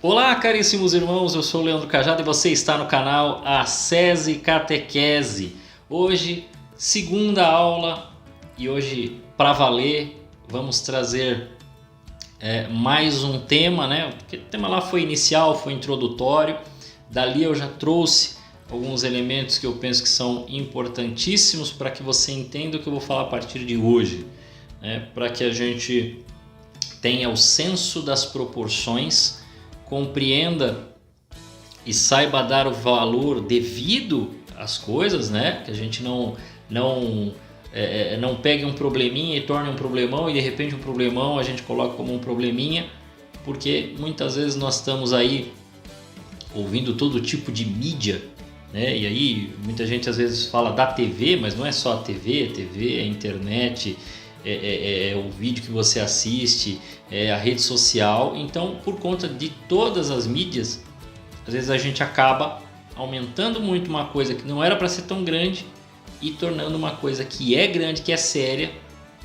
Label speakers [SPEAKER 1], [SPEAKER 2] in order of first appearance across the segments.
[SPEAKER 1] Olá, caríssimos irmãos, eu sou o Leandro Cajado e você está no canal Ascese Catequese. Hoje, segunda aula e hoje, para valer, vamos trazer mais um tema, né? Porque o tema lá foi inicial, foi introdutório. Dali eu já trouxe alguns elementos que eu penso que são importantíssimos para que você entenda o que eu vou falar a partir de hoje, né? Para que a gente tenha o senso das proporções, compreenda e saiba dar o valor devido às coisas, né? Que a gente não pegue um probleminha e torne um problemão e de repente um problemão a gente coloca como um probleminha, porque muitas vezes nós estamos aí ouvindo todo tipo de mídia, né? E aí muita gente às vezes fala da TV, mas não é só a TV, é a internet, é o vídeo que você assiste, é a rede social. Então, por conta de todas as mídias, às vezes a gente acaba aumentando muito uma coisa que não era para ser tão grande e tornando uma coisa que é grande, que é séria,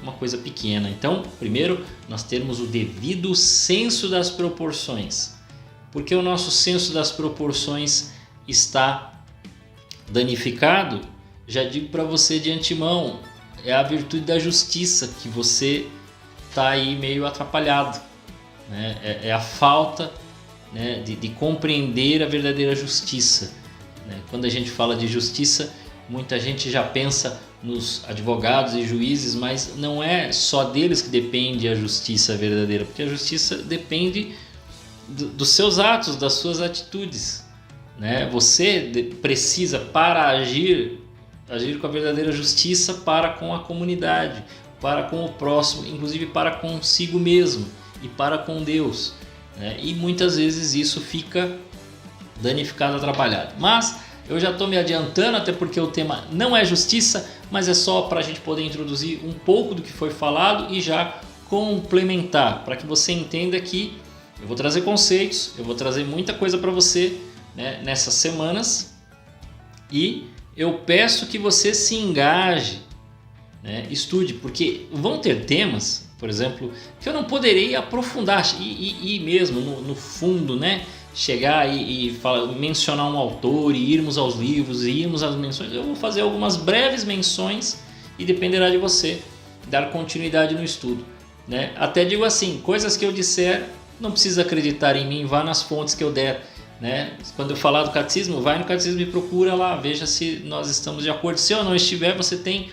[SPEAKER 1] uma coisa pequena. Então, primeiro, nós temos o devido senso das proporções. Porque o nosso senso das proporções está danificado, já digo para você de antemão, é a virtude da justiça que você está aí meio atrapalhado, né? É a falta, né, de compreender a verdadeira justiça, né? Quando a gente fala de justiça, muita gente já pensa nos advogados e juízes, mas não é só deles que depende a justiça verdadeira, porque a justiça depende dos seus atos, das suas atitudes, né? Você precisa, para agir com a verdadeira justiça para com a comunidade, para com o próximo, inclusive para consigo mesmo e para com Deus, né? E muitas vezes isso fica danificado, atrapalhado. Mas eu já estou me adiantando, até porque o tema não é justiça, mas é só para a gente poder introduzir um pouco do que foi falado e já complementar, para que você entenda que eu vou trazer conceitos, eu vou trazer muita coisa para você, né, nessas semanas, e eu peço que você se engaje, né? Estude, porque vão ter temas, por exemplo, que eu não poderei aprofundar e mesmo no fundo, né? Chegar e mencionar um autor e irmos aos livros e irmos às menções. Eu vou fazer algumas breves menções e dependerá de você dar continuidade no estudo, né? Até digo assim, coisas que eu disser, não precisa acreditar em mim, vá nas fontes que eu der, né? Quando eu falar do catecismo, vai no catecismo e procura lá, veja se nós estamos de acordo. Se eu não estiver, você tem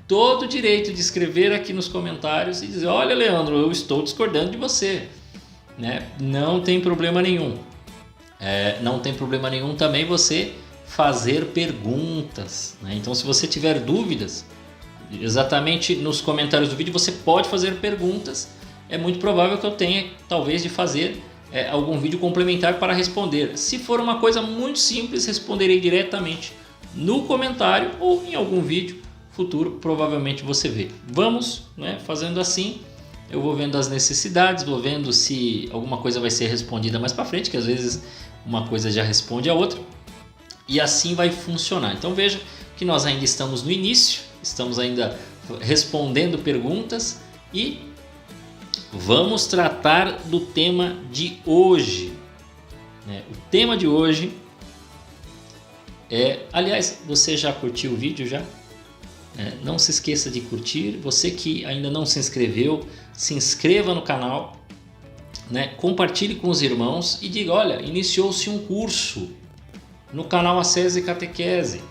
[SPEAKER 1] todo o direito de escrever aqui nos comentários e dizer: olha, Leandro, eu estou discordando de você, né? Não tem problema nenhum. Não tem problema nenhum também você fazer perguntas, né? Então, se você tiver dúvidas, exatamente nos comentários do vídeo você pode fazer perguntas. É muito provável que eu tenha talvez de fazer algum vídeo complementar para responder. Se for uma coisa muito simples, responderei diretamente no comentário ou em algum vídeo futuro, provavelmente você vê. Vamos, né, fazendo assim, eu vou vendo as necessidades, vou vendo se alguma coisa vai ser respondida mais para frente, que às vezes uma coisa já responde a outra, e assim vai funcionar. Então veja que nós ainda estamos no início, estamos ainda respondendo perguntas e vamos tratar do tema de hoje, né? O tema de hoje aliás, você já curtiu o vídeo já? Não se esqueça de curtir. Você que ainda não se inscreveu, se inscreva no canal, né? Compartilhe com os irmãos e diga: olha, iniciou-se um curso no canal Ascese Catequese.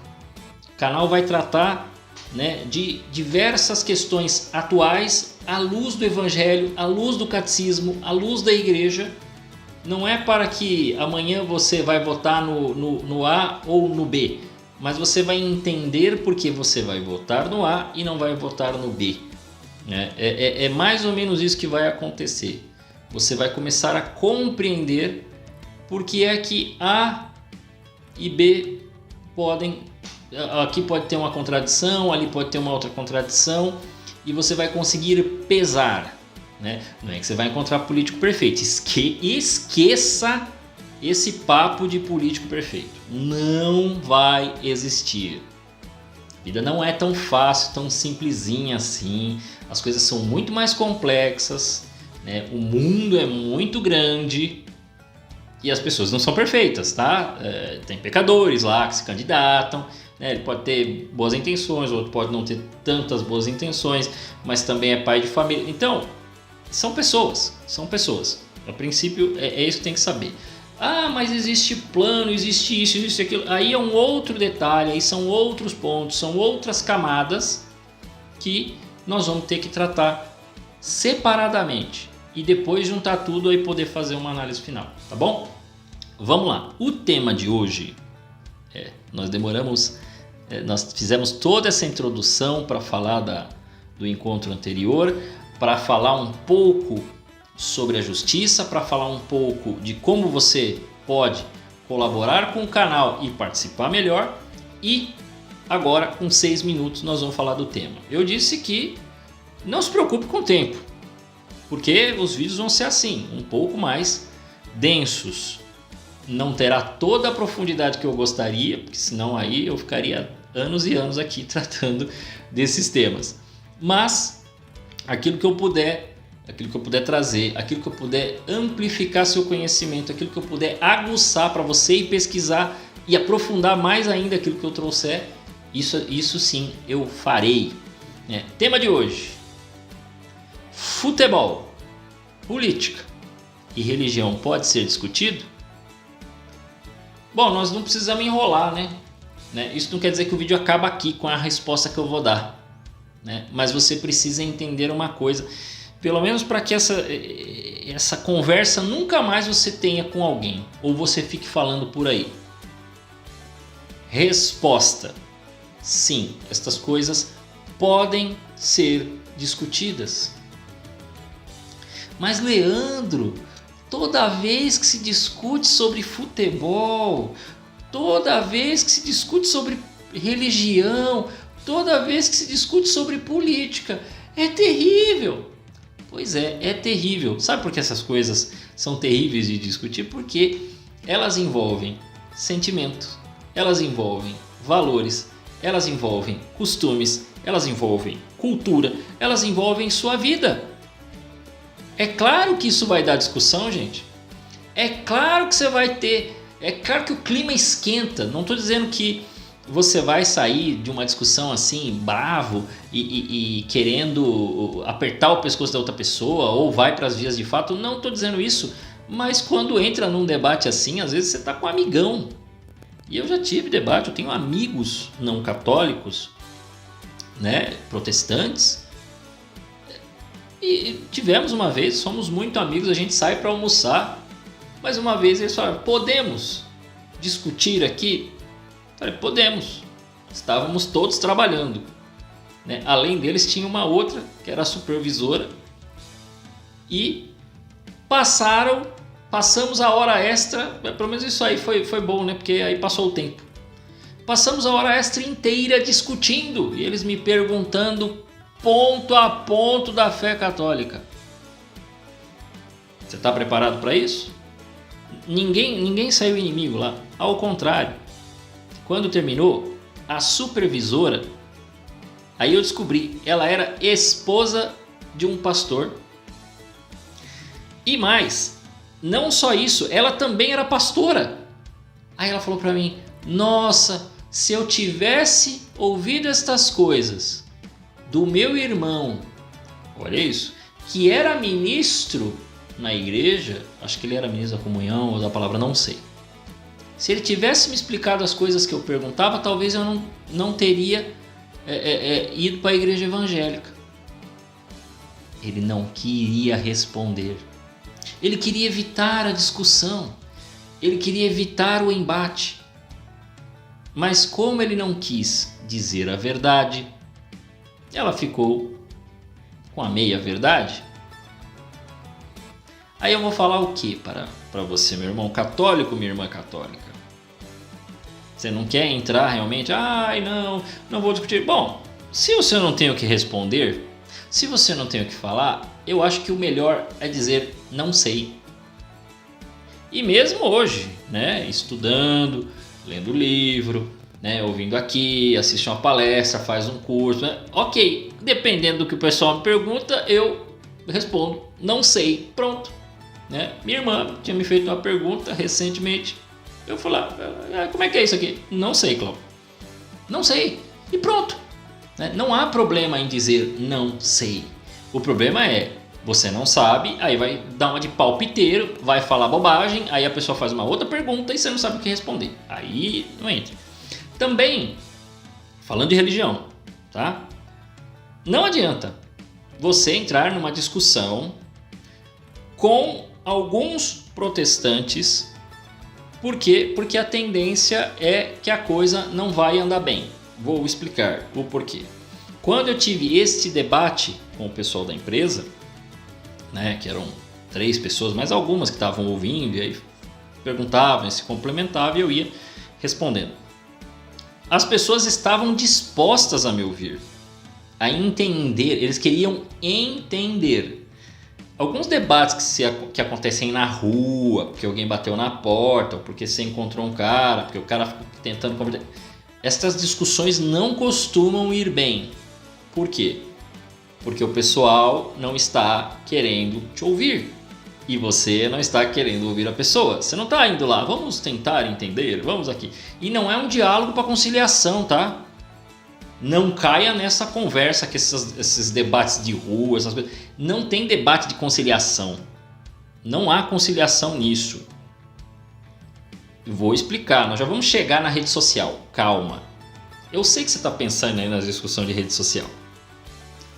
[SPEAKER 1] O canal vai tratar, né, de diversas questões atuais à luz do Evangelho, à luz do Catecismo, à luz da Igreja. Não é para que amanhã você vai votar no A ou no B, mas você vai entender por que você vai votar no A e não vai votar no B, né? É mais ou menos isso que vai acontecer. Você vai começar a compreender por que é que A e B podem... Aqui pode ter uma contradição, ali pode ter uma outra contradição, e você vai conseguir pesar, né? Não é que você vai encontrar político perfeito. Esqueça esse papo de político perfeito. Não vai existir. A vida não é tão fácil, tão simplesinha assim. As coisas são muito mais complexas, né? O mundo é muito grande E as pessoas não são perfeitas, tá? Tem pecadores lá que se candidatam, né? Ele pode ter boas intenções, outro pode não ter tantas boas intenções, mas também é pai de família. Então, são pessoas. A princípio, é isso que tem que saber. Ah, mas existe plano, existe isso, existe aquilo. Aí é um outro detalhe, aí são outros pontos, são outras camadas que nós vamos ter que tratar separadamente. E depois juntar tudo e poder fazer uma análise final, tá bom? Vamos lá. O tema de hoje, nós fizemos toda essa introdução para falar do encontro anterior, para falar um pouco sobre a justiça, para falar um pouco de como você pode colaborar com o canal e participar melhor. E agora, com 6 minutos, nós vamos falar do tema. Eu disse que não se preocupe com o tempo, porque os vídeos vão ser assim, um pouco mais densos. Não terá toda a profundidade que eu gostaria, porque senão aí eu ficaria anos e anos aqui tratando desses temas. Mas aquilo que eu puder trazer, aquilo que eu puder amplificar seu conhecimento, aquilo que eu puder aguçar para você ir pesquisar e aprofundar mais ainda aquilo que eu trouxer, isso sim eu farei. Tema de hoje: futebol, política e religião pode ser discutido? Bom, nós não precisamos enrolar, né? Isso não quer dizer que o vídeo acaba aqui com a resposta que eu vou dar, né? Mas você precisa entender uma coisa, pelo menos para que essa conversa nunca mais você tenha com alguém, ou você fique falando por aí. Resposta: sim, estas coisas podem ser discutidas. Mas Leandro, toda vez que se discute sobre futebol, toda vez que se discute sobre religião, toda vez que se discute sobre política, é terrível. Pois é terrível. Sabe por que essas coisas são terríveis de discutir? Porque elas envolvem sentimento, elas envolvem valores, elas envolvem costumes, elas envolvem cultura, elas envolvem sua vida. É claro que isso vai dar discussão, gente. É claro que você vai ter. É claro que o clima esquenta. Não estou dizendo que você vai sair de uma discussão assim, bravo e querendo apertar o pescoço da outra pessoa ou vai para as vias de fato. Não estou dizendo isso. Mas quando entra num debate assim, às vezes você está com um amigão. E eu já tive debate. Eu tenho amigos não católicos, né, protestantes. E tivemos uma vez, somos muito amigos, a gente sai para almoçar, mas uma vez eles falaram: podemos discutir aqui? Eu falei: podemos. Estávamos todos trabalhando, né? Além deles tinha uma outra que era a supervisora e passamos a hora extra, pelo menos isso aí foi bom, né? Porque aí passou o tempo. Passamos a hora extra inteira discutindo e eles me perguntando ponto a ponto da fé católica. Você está preparado para isso? Ninguém saiu inimigo lá. Ao contrário, quando terminou, a supervisora, aí eu descobri, ela era esposa de um pastor. E mais, não só isso, ela também era pastora. Aí ela falou para mim: nossa, se eu tivesse ouvido estas coisas do meu irmão, olha isso, que era ministro na igreja, acho que ele era ministro da comunhão ou da palavra, não sei. Se ele tivesse me explicado as coisas que eu perguntava, talvez eu não teria ido para a igreja evangélica. Ele não queria responder. Ele queria evitar a discussão. Ele queria evitar o embate. Mas como ele não quis dizer a verdade, ela ficou com a meia verdade. Aí eu vou falar o que para você, meu irmão católico, minha irmã católica? Você não quer entrar realmente? Ai, não vou discutir. Bom, se você não tem o que responder, se você não tem o que falar, eu acho que o melhor é dizer não sei. E mesmo hoje, né, estudando, lendo livro, né, ouvindo aqui, assiste uma palestra, faz um curso, né? Ok, dependendo do que o pessoal me pergunta, eu respondo não sei, pronto. né? Minha irmã tinha me feito uma pergunta recentemente. Eu falei, como é que é isso aqui? Não sei, Cláudio. Não sei. E pronto. Né? Não há problema em dizer não sei. O problema é, você não sabe, aí vai dar uma de palpiteiro, vai falar bobagem, aí a pessoa faz uma outra pergunta e você não sabe o que responder. Aí não entra. Também, falando de religião, tá? Não adianta você entrar numa discussão com alguns protestantes. Por quê? Porque a tendência é que a coisa não vai andar bem. Vou explicar o porquê. Quando eu tive este debate com o pessoal da empresa, né, que eram 3 pessoas, mas algumas que estavam ouvindo, e aí perguntavam, se complementavam e eu ia respondendo. As pessoas estavam dispostas a me ouvir, a entender, eles queriam entender. Alguns debates que acontecem na rua, porque alguém bateu na porta, ou porque você encontrou um cara, porque o cara ficou tentando conversar. Estas discussões não costumam ir bem. Por quê? Porque o pessoal não está querendo te ouvir. E você não está querendo ouvir a pessoa. Você não está indo lá, vamos tentar entender, vamos aqui. E não é um diálogo para conciliação, tá? Não caia nessa conversa, que esses debates de rua, essas coisas. Não tem debate de conciliação. Não há conciliação nisso. Vou explicar, nós já vamos chegar na rede social. Calma. Eu sei que você está pensando aí nas discussões de rede social.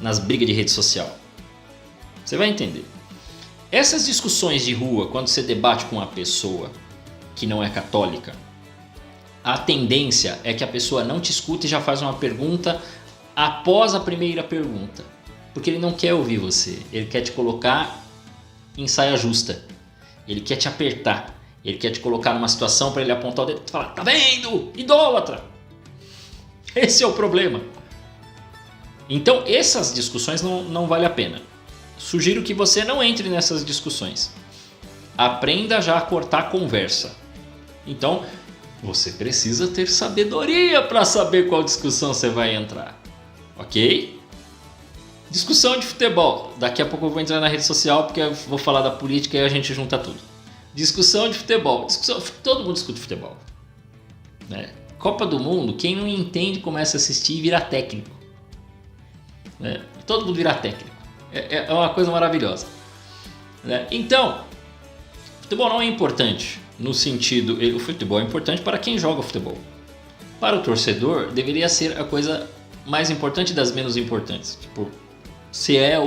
[SPEAKER 1] Nas brigas de rede social. Você vai entender. Essas discussões de rua, quando você debate com uma pessoa que não é católica, a tendência é que a pessoa não te escuta e já faz uma pergunta após a primeira pergunta. Porque ele não quer ouvir você. Ele quer te colocar em saia justa. Ele quer te apertar. Ele quer te colocar numa situação para ele apontar o dedo e falar, tá vendo? Idólatra! Esse é o problema. Então essas discussões não vale a pena. Sugiro que você não entre nessas discussões. Aprenda já a cortar a conversa. Então você precisa ter sabedoria para saber qual discussão você vai entrar. Ok? Discussão de futebol. Daqui a pouco eu vou entrar na rede social porque eu vou falar da política e a gente junta tudo. Discussão de futebol. Todo mundo discute futebol. Né? Copa do Mundo, quem não entende começa a assistir e vira técnico. Né? Todo mundo vira técnico. É uma coisa maravilhosa. Né? Então, futebol não é importante no sentido... O futebol é importante para quem joga futebol. Para o torcedor, deveria ser a coisa mais importante das menos importantes. Tipo, se é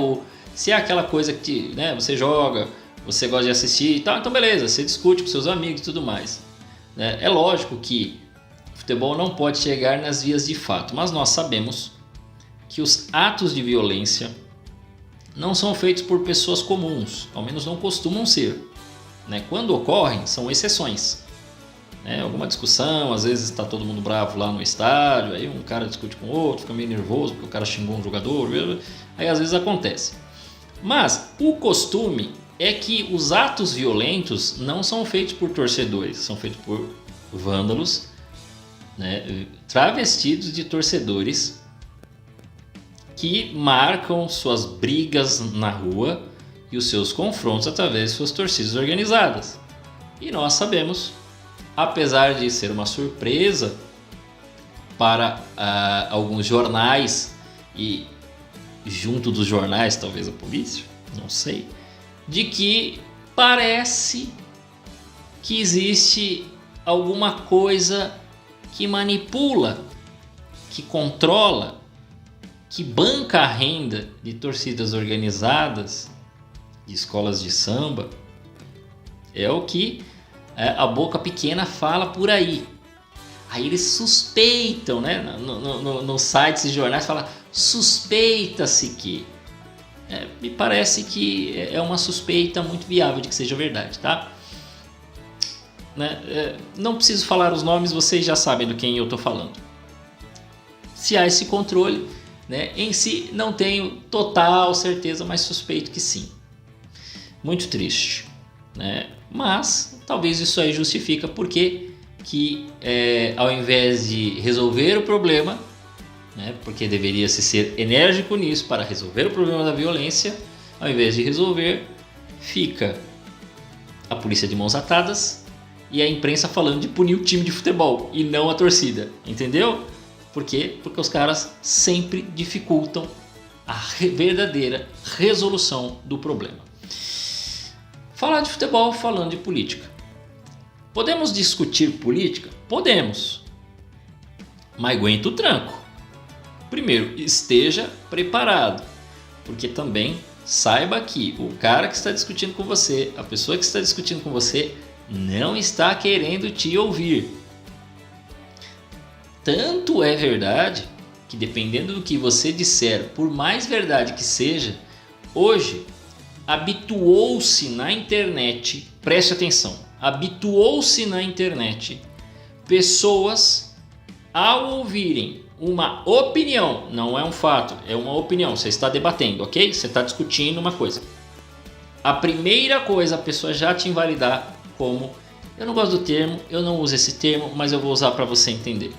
[SPEAKER 1] aquela coisa que né, você joga, você gosta de assistir e tal, então beleza, você discute com seus amigos e tudo mais. Né? É lógico que o futebol não pode chegar nas vias de fato, mas nós sabemos que os atos de violência não são feitos por pessoas comuns, ao menos não costumam ser. Né? Quando ocorrem, são exceções. Né? Alguma discussão, às vezes está todo mundo bravo lá no estádio, aí um cara discute com o outro, fica meio nervoso porque o cara xingou um jogador, aí às vezes acontece. Mas o costume é que os atos violentos não são feitos por torcedores, são feitos por vândalos, né? Travestidos de torcedores que marcam suas brigas na rua e os seus confrontos através de suas torcidas organizadas. E nós sabemos, apesar de ser uma surpresa para alguns jornais e junto dos jornais talvez a polícia, não sei, de que parece que existe alguma coisa que manipula, que controla, que banca a renda de torcidas organizadas, de escolas de samba. É o que a boca pequena fala por aí. Aí eles suspeitam, né? Nos sites e jornais fala suspeita-se que. Me parece que é uma suspeita muito viável de que seja verdade, tá? Né? Não preciso falar os nomes, vocês já sabem do quem eu estou falando. Se há esse controle, né? Em si não tenho total certeza, mas suspeito que sim. Muito triste, né? Mas talvez isso aí justifica porque que ao invés de resolver o problema, né, porque deveria se ser enérgico nisso para resolver o problema da violência, ao invés de resolver, fica a polícia de mãos atadas e a imprensa falando de punir o time de futebol e não a torcida, entendeu? Por quê? Porque os caras sempre dificultam a verdadeira resolução do problema. Falar de futebol falando de política. Podemos discutir política? Podemos. Mas aguenta o tranco. Primeiro, esteja preparado. Porque também saiba que o cara que está discutindo com você, a pessoa que está discutindo com você, não está querendo te ouvir. Tanto é verdade que, dependendo do que você disser, por mais verdade que seja, hoje habituou-se na internet, preste atenção, habituou-se na internet pessoas ao ouvirem uma opinião, não é um fato, é uma opinião, você está debatendo, ok? Você está discutindo uma coisa. A primeira coisa a pessoa já te invalidar como: eu não gosto do termo, eu não uso esse termo, mas eu vou usar para você entender.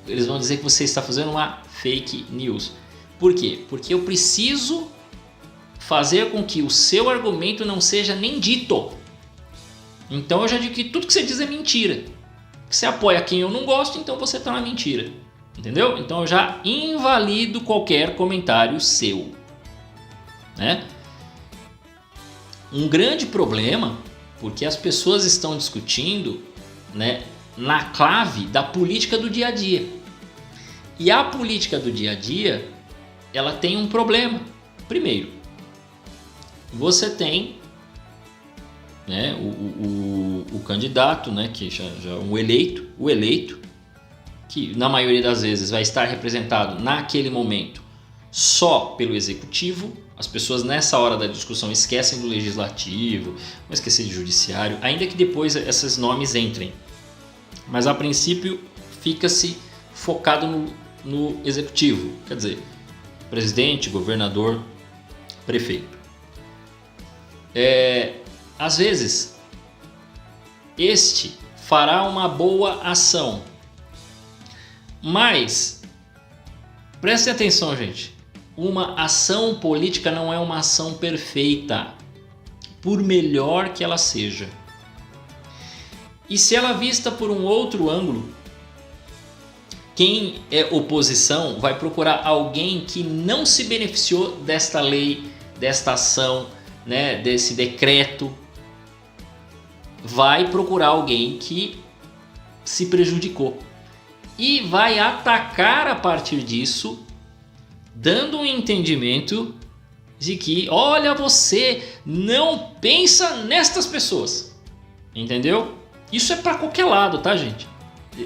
[SPEAKER 1] Eles vão dizer que você está fazendo uma fake news. Por quê? Porque eu preciso fazer com que o seu argumento não seja nem dito. Então eu já digo que tudo que você diz é mentira. Você apoia quem eu não gosto, então você está na mentira. Entendeu? Então eu já invalido qualquer comentário seu. Né? Um grande problema, porque as pessoas estão discutindo, né, na clave da política do dia a dia. E a política do dia a dia, ela tem um problema. Primeiro, você tem, né, o candidato, né, que já o eleito, que na maioria das vezes vai estar representado naquele momento só pelo executivo. As pessoas nessa hora da discussão esquecem do legislativo, vão esquecer de judiciário, ainda que depois esses nomes entrem. Mas a princípio fica-se focado no executivo, quer dizer, presidente, governador, prefeito. Às vezes, este fará uma boa ação, mas prestem atenção, gente, uma ação política não é uma ação perfeita, por melhor que ela seja. E se ela vista por um outro ângulo, quem é oposição vai procurar alguém que não se beneficiou desta lei, desta ação, né, desse decreto. Vai procurar alguém que se prejudicou e vai atacar a partir disso, dando um entendimento de que, olha, você não pensa nestas pessoas, entendeu? Isso é para qualquer lado, tá, gente?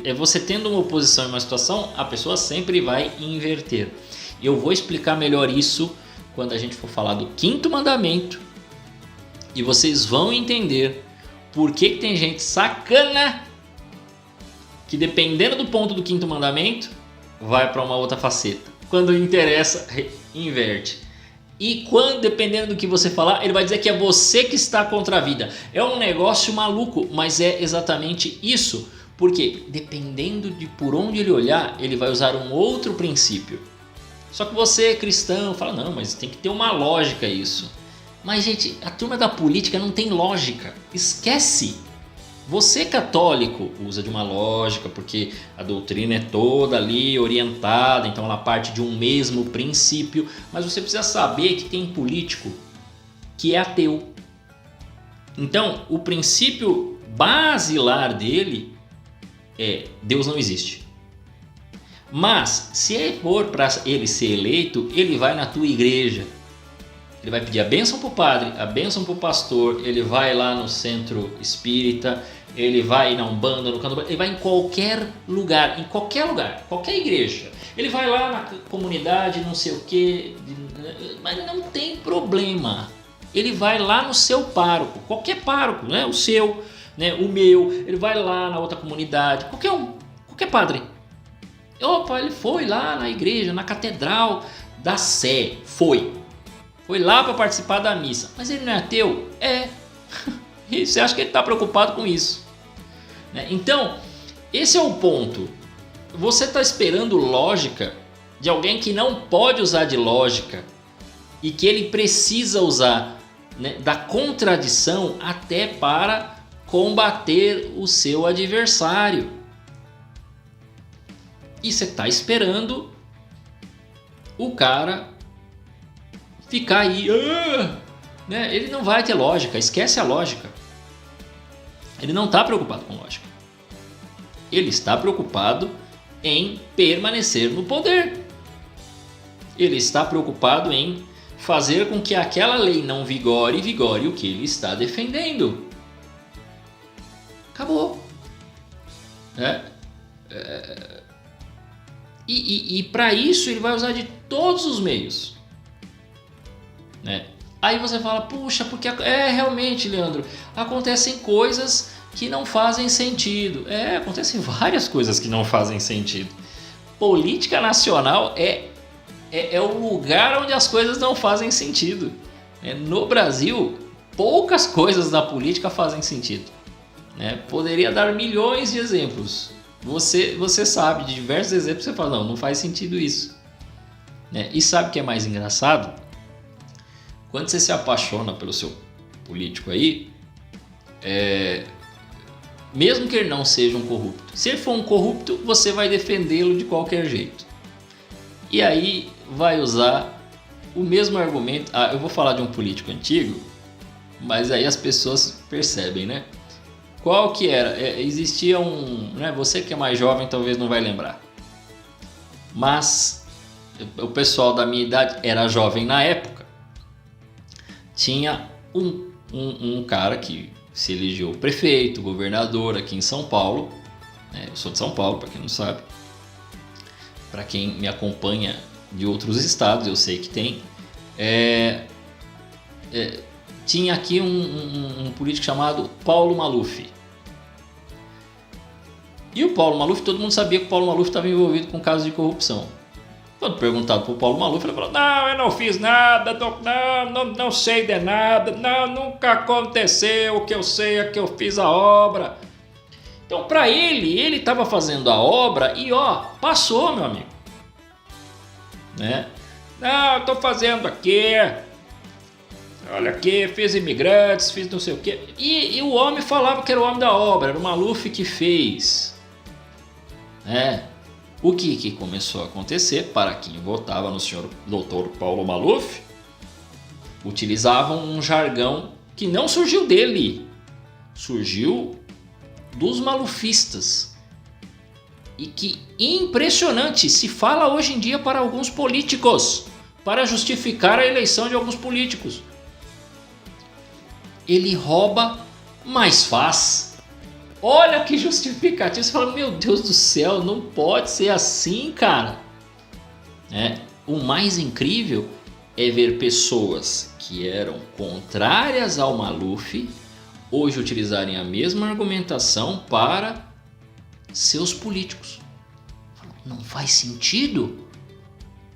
[SPEAKER 1] É você tendo uma oposição em uma situação, a pessoa sempre vai inverter. Eu vou explicar melhor isso quando a gente for falar do 5º mandamento e vocês vão entender por que tem gente sacana que, dependendo do ponto do 5º mandamento, vai para uma outra faceta. Quando interessa, inverte. E quando, dependendo do que você falar, ele vai dizer que é você que está contra a vida. É um negócio maluco, mas é exatamente isso. Porque dependendo de por onde ele olhar, ele vai usar um outro princípio. Só que você, cristão, fala, não, mas tem que ter uma lógica isso. Mas, gente, a turma da política não tem lógica. Esquece. Você, católico, usa de uma lógica, porque a doutrina é toda ali orientada, então ela parte de um mesmo princípio. Mas você precisa saber que tem político que é ateu. Então, o princípio basilar dele é: Deus não existe. Mas, se for para ele ser eleito, ele vai na tua igreja. Ele vai pedir a bênção para o padre, a bênção para o pastor, ele vai lá no centro espírita, ele vai na Umbanda, no Candomblé, ele vai em qualquer lugar, qualquer igreja. Ele vai lá na comunidade, não sei o que, mas não tem problema. Ele vai lá no seu pároco, qualquer pároco, né? O seu, né? O meu, ele vai lá na outra comunidade, qualquer padre. Opa, ele foi lá na igreja, na catedral da Sé, foi lá para participar da missa, mas ele não é ateu? É. E você acha que ele está preocupado com isso? Então, esse é o ponto. Você está esperando lógica de alguém que não pode usar de lógica e que ele precisa usar né, da contradição até para combater o seu adversário. E você está esperando o cara ficar aí, né? Ele não vai ter lógica, esquece a lógica. Ele não está preocupado com lógica. Ele está preocupado em permanecer no poder. Ele está preocupado em fazer com que aquela lei não vigore o que ele está defendendo. Acabou. E para isso ele vai usar de todos os meios, né? Aí você fala, puxa, porque realmente, Leandro, acontecem coisas que não fazem sentido. Acontecem várias coisas que não fazem sentido. Política nacional é o lugar onde as coisas não fazem sentido. No Brasil, poucas coisas da política fazem sentido. Poderia dar milhões de exemplos. Você sabe de diversos exemplos, você fala, não faz sentido isso. E sabe o que é mais engraçado? Quando você se apaixona pelo seu político aí, mesmo que ele não seja um corrupto, se ele for um corrupto, você vai defendê-lo de qualquer jeito. E aí vai usar o mesmo argumento. Eu vou falar de um político antigo, mas aí as pessoas percebem, né? Qual que era? Existia né? Você que é mais jovem talvez não vai lembrar. Mas o pessoal da minha idade era jovem na época. Tinha um cara que se elegeu prefeito, governador aqui em São Paulo. Eu sou de São Paulo, para quem não sabe. Para quem me acompanha de outros estados, eu sei que tem. Tinha aqui um político chamado Paulo Maluf. E o Paulo Maluf, todo mundo sabia que o Paulo Maluf estava envolvido com casos de corrupção. Quando perguntado para o Paulo Maluf, ele falou, não, eu não fiz nada, não sei de nada, não, nunca aconteceu, o que eu sei é que eu fiz a obra. Então, para ele estava fazendo a obra e passou, meu amigo. Não, eu estou fazendo aqui, olha aqui, fiz imigrantes, fiz não sei o quê. E o homem falava que era o homem da obra, era o Maluf que fez. O que começou a acontecer, para quem votava no senhor Dr. Paulo Maluf, utilizavam um jargão que não surgiu dele, surgiu dos malufistas. E que, impressionante, se fala hoje em dia para alguns políticos, para justificar a eleição de alguns políticos. Ele rouba, mas faz. Olha que justificativo. Você fala, meu Deus do céu, não pode ser assim, cara. O mais incrível é ver pessoas que eram contrárias ao Maluf hoje utilizarem a mesma argumentação para seus políticos. Não faz sentido?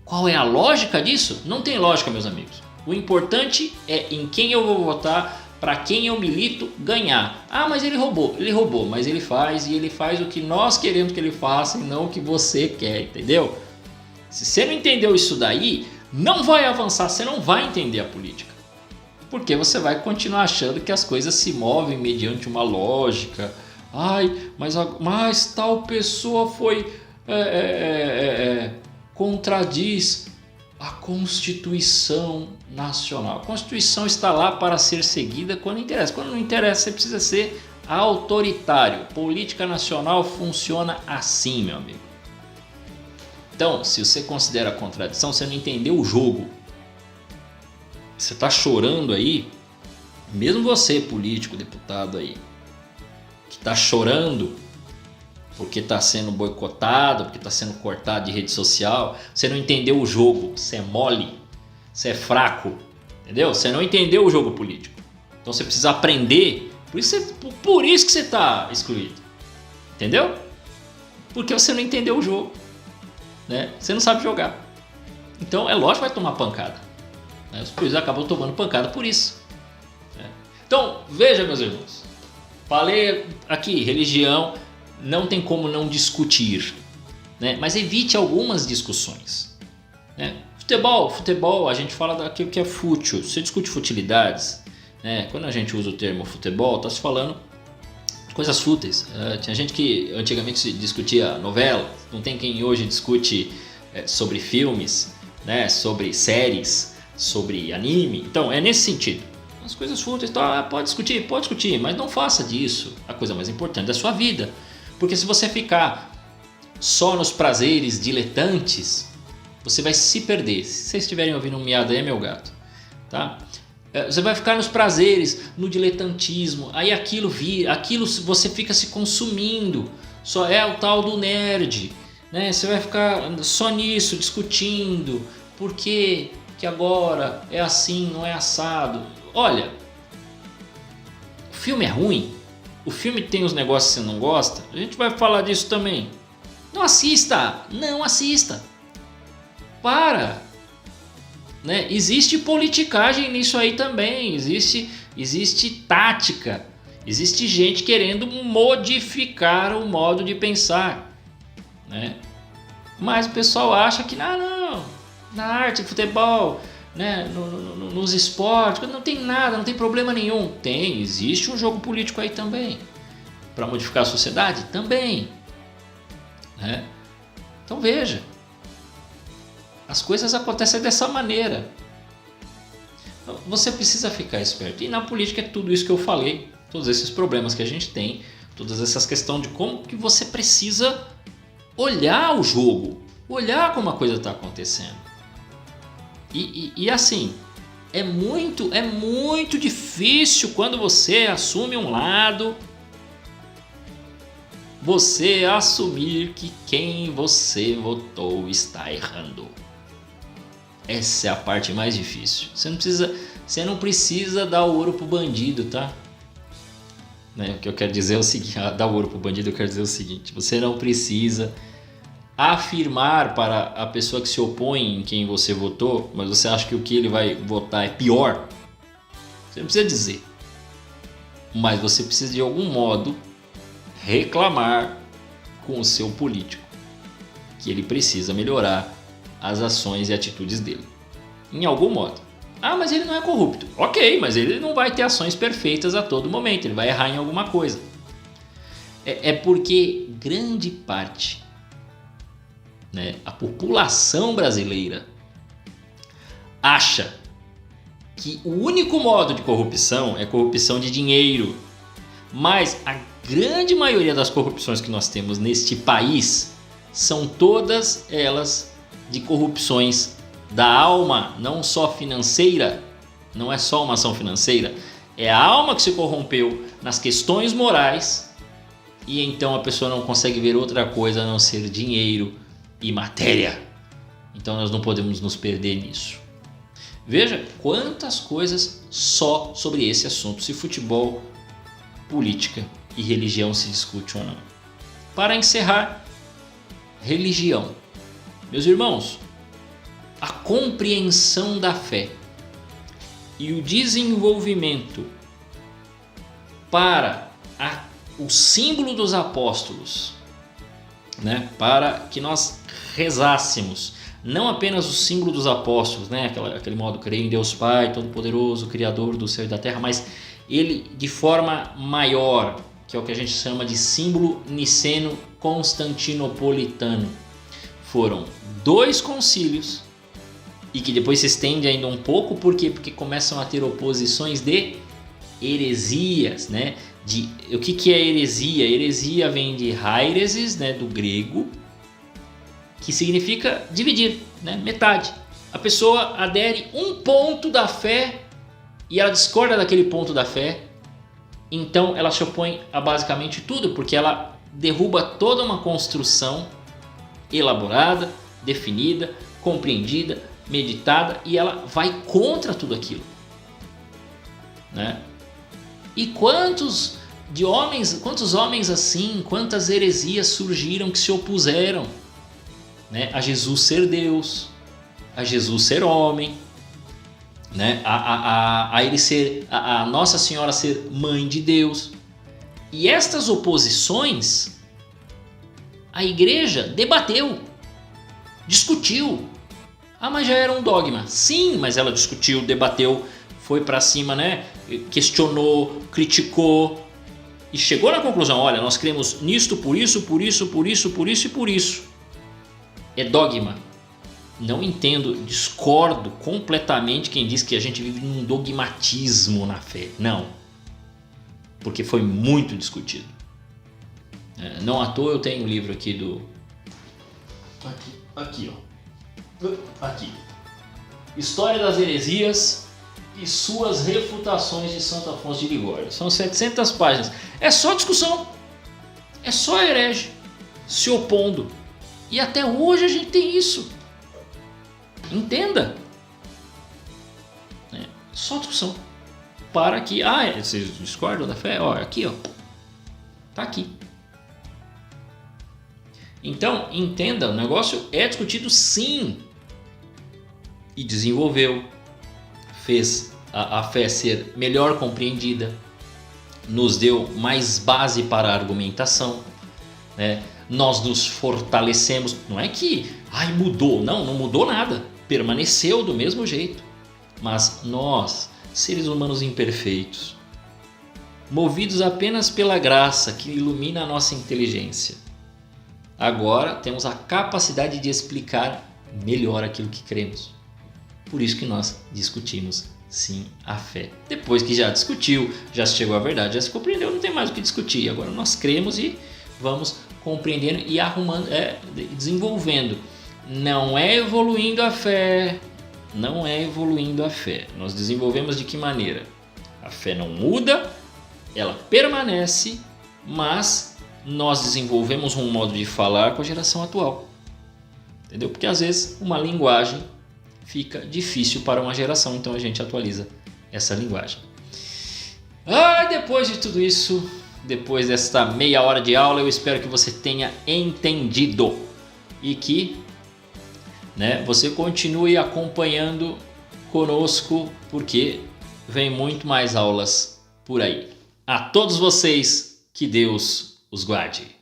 [SPEAKER 1] Qual é a lógica disso? Não tem lógica, meus amigos. O importante é em quem eu vou votar, para quem eu milito, ganhar. Mas ele roubou, mas ele faz o que nós queremos que ele faça e não o que você quer, entendeu? Se você não entendeu isso daí, não vai avançar, você não vai entender a política. Porque você vai continuar achando que as coisas se movem mediante uma lógica. Mas tal pessoa foi contradiz a Constituição Nacional. A Constituição está lá para ser seguida quando interessa. Quando não interessa, você precisa ser autoritário. Política nacional funciona assim, meu amigo. Então, se você considera contradição, você não entendeu o jogo. Você está chorando aí, mesmo você, político, deputado aí, que está chorando porque está sendo boicotado, porque está sendo cortado de rede social, você não entendeu o jogo, você é mole, você é fraco, entendeu? Você não entendeu o jogo político. Então você precisa aprender, por isso que você está excluído, entendeu? Porque você não entendeu o jogo, né? Você não sabe jogar. Então é lógico que vai tomar pancada, né? Os políticos acabam tomando pancada por isso, né? Então veja, meus irmãos, falei aqui, religião não tem como não discutir, né? Mas evite algumas discussões, né? Futebol, a gente fala daquilo que é fútil. Você discute futilidades, né? Quando a gente usa o termo futebol, está se falando de coisas fúteis. Tinha gente que antigamente se discutia novela, não tem quem hoje discute sobre filmes, né? Sobre séries, sobre anime. Então é nesse sentido. As coisas fúteis, tá, pode discutir, mas não faça disso a coisa mais importante da sua vida. Porque se você ficar só nos prazeres diletantes, você vai se perder. Se vocês estiverem ouvindo um miado aí, é meu gato, tá? Você vai ficar nos prazeres, no diletantismo, aí aquilo você fica se consumindo, só é o tal do nerd, né? Você vai ficar só nisso, discutindo, por que agora é assim, não é assado. Olha, o filme é ruim, o filme tem os negócios que você não gosta, a gente vai falar disso também. Não assista, para, né? Existe politicagem nisso aí também, existe tática, existe gente querendo modificar o modo de pensar, né? Mas o pessoal acha que não, na arte, no futebol, né? Nos esportes, não tem nada, não tem problema nenhum. Existe um jogo político aí também, para modificar a sociedade também, né? Então veja, as coisas acontecem dessa maneira. Você precisa ficar esperto. E na política é tudo isso que eu falei, todos esses problemas que a gente tem, todas essas questões de como que você precisa olhar o jogo, olhar como a coisa está acontecendo. E assim, é muito difícil quando você assume um lado, você assumir que quem você votou está errando. Essa é a parte mais difícil. Você não precisa dar o ouro pro bandido, tá? Né? O que eu quero dizer é o seguinte, dar o ouro pro bandido, eu quero dizer o seguinte: você não precisa afirmar para a pessoa que se opõe em quem você votou, mas você acha que o que ele vai votar é pior. Você não precisa dizer. Mas você precisa de algum modo reclamar com o seu político que ele precisa melhorar as ações e atitudes dele, em algum modo. Mas ele não é corrupto. Ok, mas ele não vai ter ações perfeitas a todo momento, ele vai errar em alguma coisa. É porque grande parte, né, a população brasileira acha que o único modo de corrupção é corrupção de dinheiro. Mas a grande maioria das corrupções que nós temos neste país são todas elas de corrupções da alma, não só financeira, não é só uma ação financeira, é a alma que se corrompeu nas questões morais e então a pessoa não consegue ver outra coisa a não ser dinheiro e matéria. Então nós não podemos nos perder nisso. Veja quantas coisas só sobre esse assunto, se futebol, política e religião se discute ou não. Para encerrar, religião. Meus irmãos, a compreensão da fé e o desenvolvimento para o símbolo dos apóstolos, né? Para que nós rezássemos não apenas o símbolo dos apóstolos, né? Aquele modo, creio em Deus Pai Todo-Poderoso, Criador do céu e da terra, mas ele de forma maior, que é o que a gente chama de símbolo niceno-constantinopolitano. Foram 2 concílios e que depois se estende ainda um pouco, por quê? Porque começam a ter oposições de heresias, né? O que é heresia? Heresia vem de hairesis, né? Do grego, que significa dividir, né? Metade. A pessoa adere um ponto da fé e ela discorda daquele ponto da fé, então ela se opõe a basicamente tudo, porque ela derruba toda uma construção elaborada, definida, compreendida, meditada, e ela vai contra tudo aquilo, né? E quantos homens assim, quantas heresias surgiram que se opuseram, né, a Jesus ser Deus, a Jesus ser homem, né, a ele ser a Nossa Senhora ser mãe de Deus. E estas oposições a igreja debateu, discutiu. Mas já era um dogma. Sim, mas ela discutiu, debateu, foi para cima, né? Questionou, criticou e chegou na conclusão, olha, nós cremos nisto por isso, por isso, por isso, por isso e por isso. É dogma. Não entendo, discordo completamente quem diz que a gente vive num dogmatismo na fé. Não. Porque foi muito discutido. Não à toa eu tenho um livro aqui do... Aqui, ó. Aqui. História das heresias e suas refutações de Santo Afonso de Ligório. São 700 páginas. É só discussão. É só herege se opondo. E até hoje a gente tem isso. Entenda. Só discussão. Para que... vocês discordam da fé? Ó, aqui, ó. Tá aqui. Então, entenda, o negócio é discutido sim. E desenvolveu. Fez a fé ser melhor compreendida. Nos deu mais base para a argumentação. Né? Nós nos fortalecemos. Não é que mudou. Não mudou nada. Permaneceu do mesmo jeito. Mas nós, seres humanos imperfeitos, movidos apenas pela graça que ilumina a nossa inteligência, agora temos a capacidade de explicar melhor aquilo que cremos. Por isso que nós discutimos sim a fé. Depois que já discutiu, já se chegou à verdade, já se compreendeu, não tem mais o que discutir. Agora nós cremos e vamos compreendendo e arrumando, desenvolvendo. Não é evoluindo a fé. Não é evoluindo a fé. Nós desenvolvemos de que maneira? A fé não muda, ela permanece, mas nós desenvolvemos um modo de falar com a geração atual. Entendeu? Porque às vezes uma linguagem fica difícil para uma geração, então a gente atualiza essa linguagem. Depois de tudo isso, depois desta meia hora de aula, eu espero que você tenha entendido e que você continue acompanhando conosco, porque vem muito mais aulas por aí. A todos vocês, que Deus os guarde.